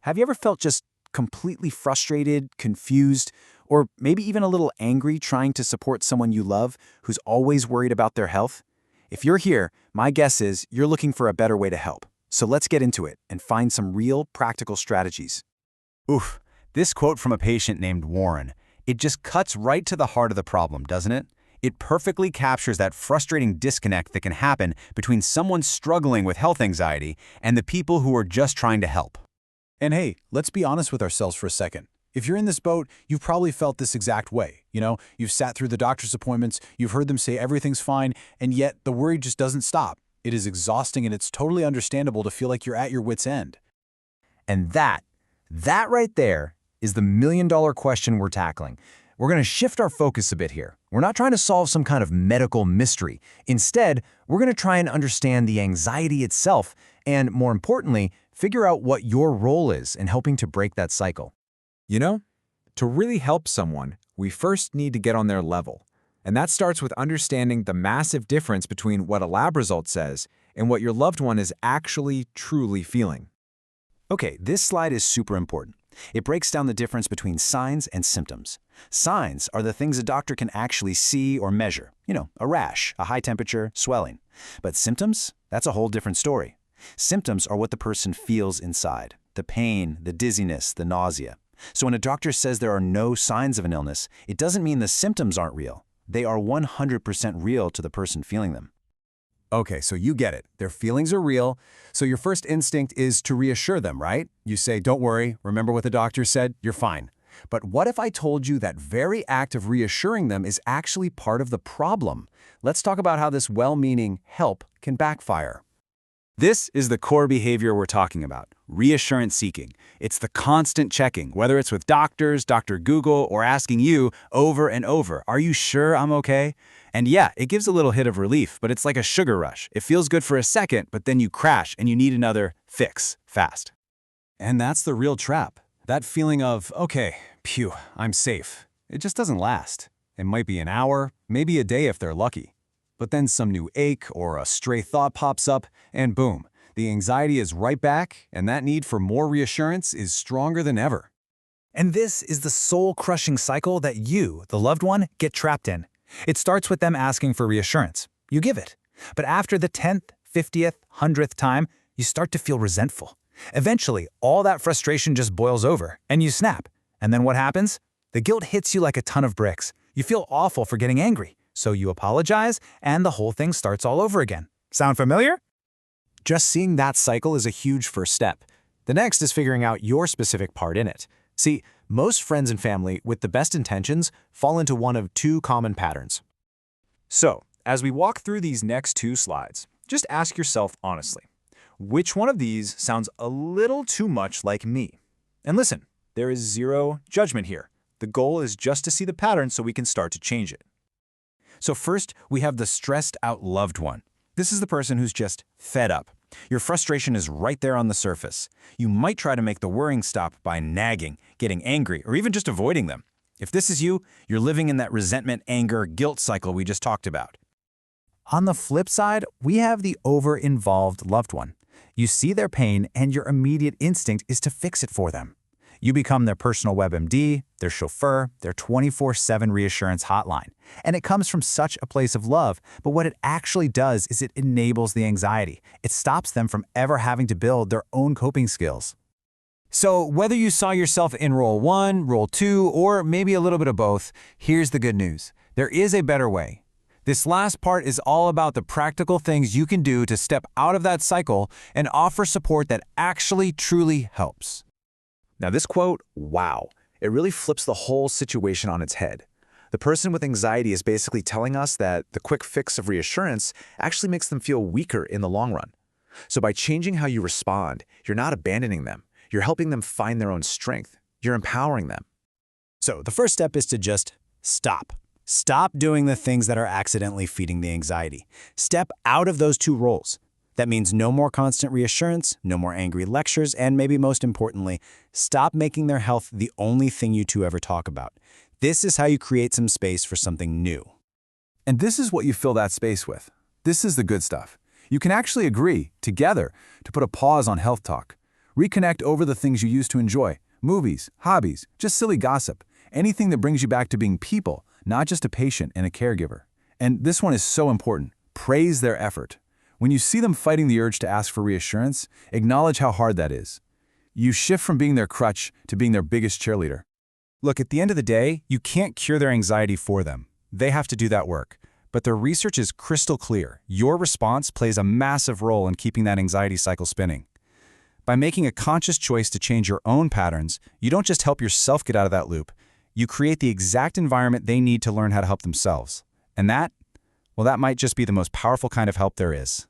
Have you ever felt just completely frustrated, confused, or maybe even a little angry trying to support someone you love who's always worried about their health? If you're here, my guess is you're looking for a better way to help. So let's get into it and find some real practical strategies. Oof, this quote from a patient named Warren, it just cuts right to the heart of the problem, doesn't it? It perfectly captures that frustrating disconnect that can happen between someone struggling with health anxiety and the people who are just trying to help. And hey, let's be honest with ourselves for a second. If you're in this boat, you've probably felt this exact way. You've sat through the doctor's appointments, you've heard them say everything's fine, and yet the worry just doesn't stop. It is exhausting, and it's totally understandable to feel like you're at your wit's end. And that right there is the million-dollar question we're tackling. We're going to shift our focus a bit here. We're not trying to solve some kind of medical mystery. Instead, we're going to try and understand the anxiety itself and, more importantly, figure out what your role is in helping to break that cycle. To really help someone, we first need to get on their level. And that starts with understanding the massive difference between what a lab result says and what your loved one is actually, truly feeling. Okay, this slide is super important. It breaks down the difference between signs and symptoms. Signs are the things a doctor can actually see or measure. A rash, a high temperature, swelling. But symptoms? That's a whole different story. Symptoms are what the person feels inside. The pain, the dizziness, the nausea. So when a doctor says there are no signs of an illness, it doesn't mean the symptoms aren't real. They are 100% real to the person feeling them. Okay, so you get it. Their feelings are real, so your first instinct is to reassure them, right? You say, don't worry, remember what the doctor said, you're fine. But what if I told you that very act of reassuring them is actually part of the problem? Let's talk about how this well-meaning help can backfire. This is the core behavior we're talking about, reassurance-seeking. It's the constant checking, whether it's with doctors, Dr. Google, or asking you over and over, are you sure I'm okay? And yeah, it gives a little hit of relief, but it's like a sugar rush. It feels good for a second, but then you crash and you need another fix fast. And that's the real trap. That feeling of, okay, phew, I'm safe. It just doesn't last. It might be an hour, maybe a day if they're lucky. But then some new ache or a stray thought pops up, and boom, the anxiety is right back, and that need for more reassurance is stronger than ever. And this is the soul-crushing cycle that you, the loved one, get trapped in. It starts with them asking for reassurance. You give it. But after the 10th, 50th, 100th time, you start to feel resentful. Eventually, all that frustration just boils over, and you snap. And then what happens? The guilt hits you like a ton of bricks. You feel awful for getting angry. So you apologize, and the whole thing starts all over again. Sound familiar? Just seeing that cycle is a huge first step. The next is figuring out your specific part in it. See, most friends and family with the best intentions fall into one of two common patterns. So, as we walk through these next two slides, just ask yourself honestly, which one of these sounds a little too much like me? And listen, there is zero judgment here. The goal is just to see the pattern so we can start to change it. So first, we have the stressed out loved one. This is the person who's just fed up. Your frustration is right there on the surface. You might try to make the worrying stop by nagging, getting angry, or even just avoiding them. If this is you, you're living in that resentment, anger, guilt cycle we just talked about. On the flip side, we have the over-involved loved one. You see their pain, and your immediate instinct is to fix it for them. You become their personal WebMD, their chauffeur, their 24/7 reassurance hotline. And it comes from such a place of love, but what it actually does is it enables the anxiety. It stops them from ever having to build their own coping skills. So whether you saw yourself in role 1, role 2, or maybe a little bit of both, here's the good news. There is a better way. This last part is all about the practical things you can do to step out of that cycle and offer support that actually truly helps. Now this quote, wow, it really flips the whole situation on its head. The person with anxiety is basically telling us that the quick fix of reassurance actually makes them feel weaker in the long run. So by changing how you respond, you're not abandoning them. You're helping them find their own strength. You're empowering them. So the first step is to just stop. Stop doing the things that are accidentally feeding the anxiety. Step out of those two roles. That means no more constant reassurance, no more angry lectures, and maybe most importantly, stop making their health the only thing you two ever talk about. This is how you create some space for something new. And this is what you fill that space with. This is the good stuff. You can actually agree, together, to put a pause on health talk. Reconnect over the things you used to enjoy. Movies, hobbies, just silly gossip. Anything that brings you back to being people, not just a patient and a caregiver. And this one is so important. Praise their effort. When you see them fighting the urge to ask for reassurance, acknowledge how hard that is. You shift from being their crutch to being their biggest cheerleader. Look, at the end of the day, you can't cure their anxiety for them. They have to do that work. But the research is crystal clear. Your response plays a massive role in keeping that anxiety cycle spinning. By making a conscious choice to change your own patterns, you don't just help yourself get out of that loop. You create the exact environment they need to learn how to help themselves. And that, well, that might just be the most powerful kind of help there is.